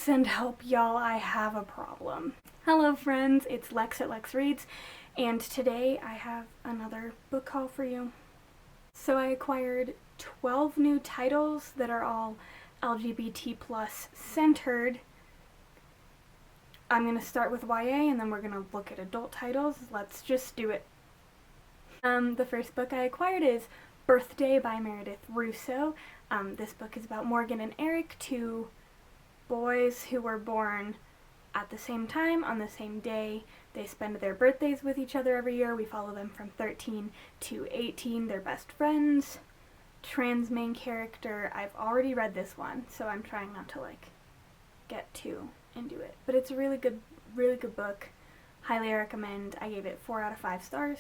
Send help, y'all, I have a problem. Hello friends, it's Lex at LexReads, and today I have another book haul for you. So I acquired 12 new titles that are all LGBT plus centered. I'm going to start with YA and then we're going to look at adult titles. Let's just do it. The first book I acquired is Birthday by Meredith Russo. This book is about Morgan and Eric, two boys who were born at the same time on the same day. They spend their birthdays with each other every year. We follow them from 13 to 18. They're best friends. Trans main character. I've already read this one, so I'm trying not to get too into it. But it's a really good book. Highly recommend. I gave it 4 out of 5 stars.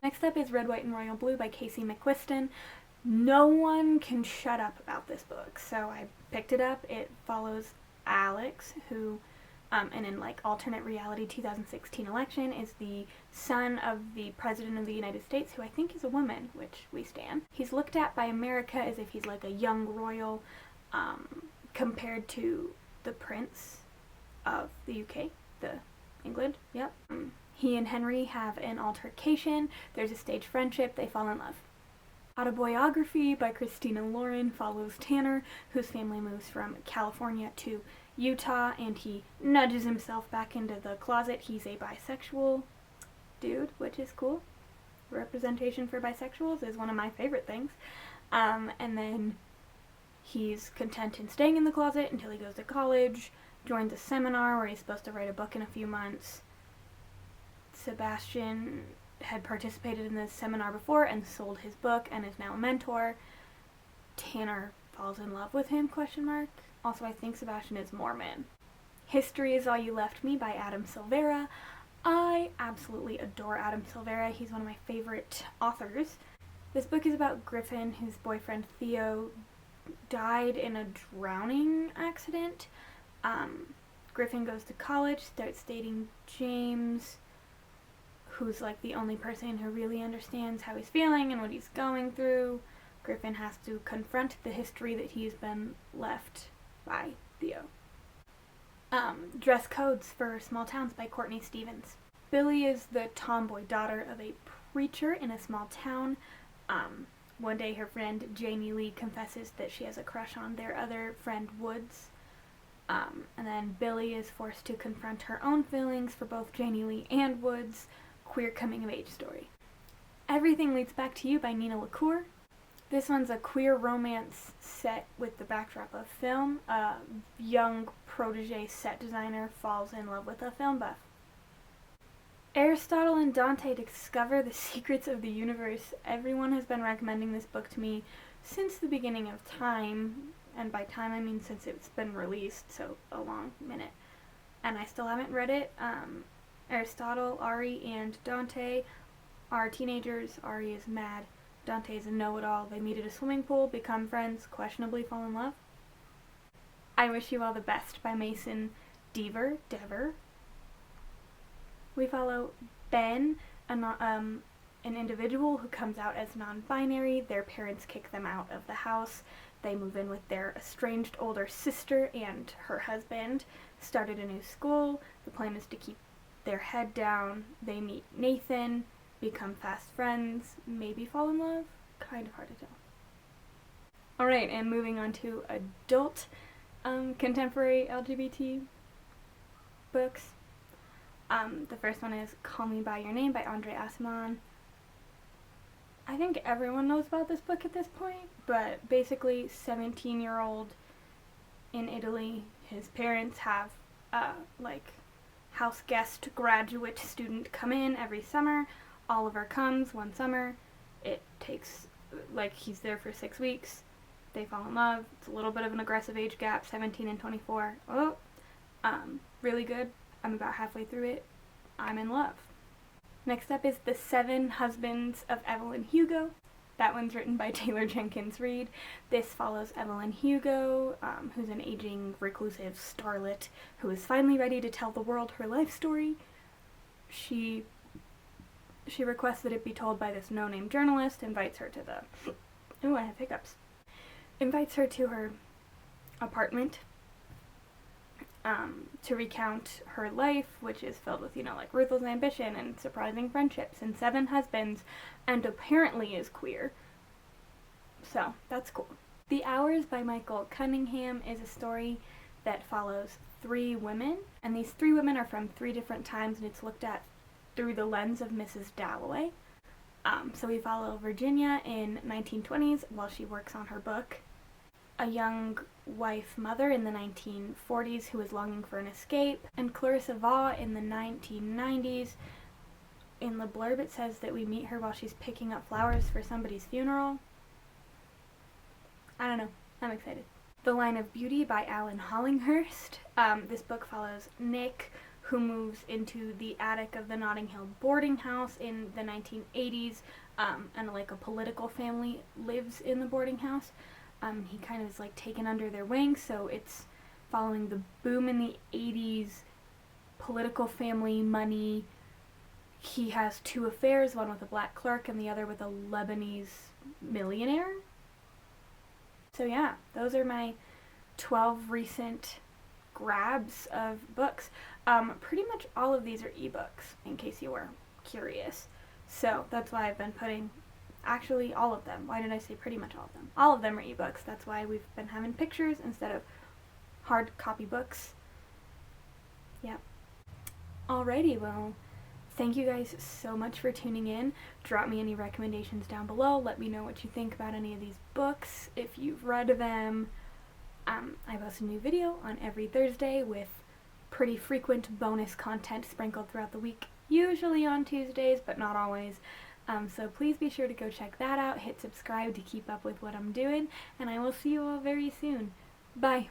Next up is Red, White, and Royal Blue by Casey McQuiston. No one can shut up about this book, so I picked it up. It follows Alex, who, in an alternate reality 2016 election, is the son of the President of the United States, who I think is a woman, which we stan. He's looked at by America as if he's like a young royal, compared to the Prince of the UK, England, yep. He and Henry have an altercation. There's a staged friendship. They fall in love. Biography by Christina Lauren follows Tanner, whose family moves from California to Utah, and he nudges himself back into the closet. He's a bisexual dude, which is cool. Representation for bisexuals is one of my favorite things. And then he's content in staying in the closet until he goes to college, joins a seminar where he's supposed to write a book in a few months. Sebastian had participated in this seminar before and sold his book and is now a mentor. Tanner falls in love with him, ? Also, I think Sebastian is Mormon. History Is All You Left Me by Adam Silvera. I absolutely adore Adam Silvera. He's one of my favorite authors. This book is about Griffin, whose boyfriend Theo died in a drowning accident. Griffin goes to college, starts dating James, who's the only person who really understands how he's feeling and what he's going through. Griffin has to confront the history that he's been left by Theo. Dress Codes for Small Towns by Courtney Stevens. Billy is the tomboy daughter of a preacher in a small town. One day her friend Janie Lee confesses that she has a crush on their other friend Woods. And then Billy is forced to confront her own feelings for both Janie Lee and Woods. Queer coming-of-age story. Everything Leads Back to You by Nina LaCour. This one's a queer romance set with the backdrop of film. A young protege set designer falls in love with a film buff. Aristotle and Dante Discover the Secrets of the Universe. Everyone has been recommending this book to me since the beginning of time, and by time I mean since it's been released, so a long minute. And I still haven't read it. Aristotle, Ari, and Dante are teenagers. Ari is mad. Dante is a know-it-all. They meet at a swimming pool, become friends, questionably fall in love. I Wish You All the Best by Mason Dever. We follow Ben, an individual who comes out as non-binary. Their parents kick them out of the house. They move in with their estranged older sister and her husband, started a new school. The plan is to keep their head down. They meet Nathan, become fast friends, maybe fall in love. Kind of hard to tell. Alright, and moving on to adult contemporary LGBT books. The first one is Call Me By Your Name by Andre Asimov. I think everyone knows about this book at this point, but basically 17-year-old in Italy, his parents have house guest graduate student come in every summer. Oliver comes one summer. It takes, he's there for 6 weeks. They fall in love. It's a little bit of an aggressive age gap, 17 and 24. Really good. I'm about halfway through it. I'm in love. Next up is The 7 Husbands of Evelyn Hugo. That one's written by Taylor Jenkins Reid. This follows Evelyn Hugo, who's an aging, reclusive starlet who is finally ready to tell the world her life story. She requests that it be told by this no-name journalist, invites her to I have hiccups. Invites her to her apartment to recount her life, which is filled with, like ruthless ambition and surprising friendships and 7 husbands, and apparently is queer. So that's cool. The Hours by Michael Cunningham is a story that follows 3 women, and these 3 women are from 3 different times, and it's looked at through the lens of Mrs. Dalloway. So we follow Virginia in 1920s while she works on her book, a young wife mother in the 1940s who is longing for an escape, and Clarissa Vaugh in the 1990s. In the blurb it says that we meet her while she's picking up flowers for somebody's funeral. I don't know. I'm excited. The Line of Beauty by Alan Hollinghurst. This book follows Nick, who moves into the attic of the Notting Hill boarding house in the 1980s, and like a political family lives in the boarding house. He kind of is like taken under their wing, so it's following the boom in the 80s, political family, money. He has 2 affairs, one with a black clerk and the other with a Lebanese millionaire. So yeah, those are my 12 recent grabs of books. Pretty much all of these are ebooks, in case you were curious. So that's why I've been putting, actually all of them. Why did I say pretty much all of them? All of them are ebooks. That's why we've been having pictures instead of hard copy books. Yep. Alrighty, well, thank you guys so much for tuning in. Drop me any recommendations down below. Let me know what you think about any of these books, if you've read them. I post a new video on every Thursday with pretty frequent bonus content sprinkled throughout the week, usually on Tuesdays, but not always. So please be sure to go check that out. Hit subscribe to keep up with what I'm doing, and I will see you all very soon. Bye!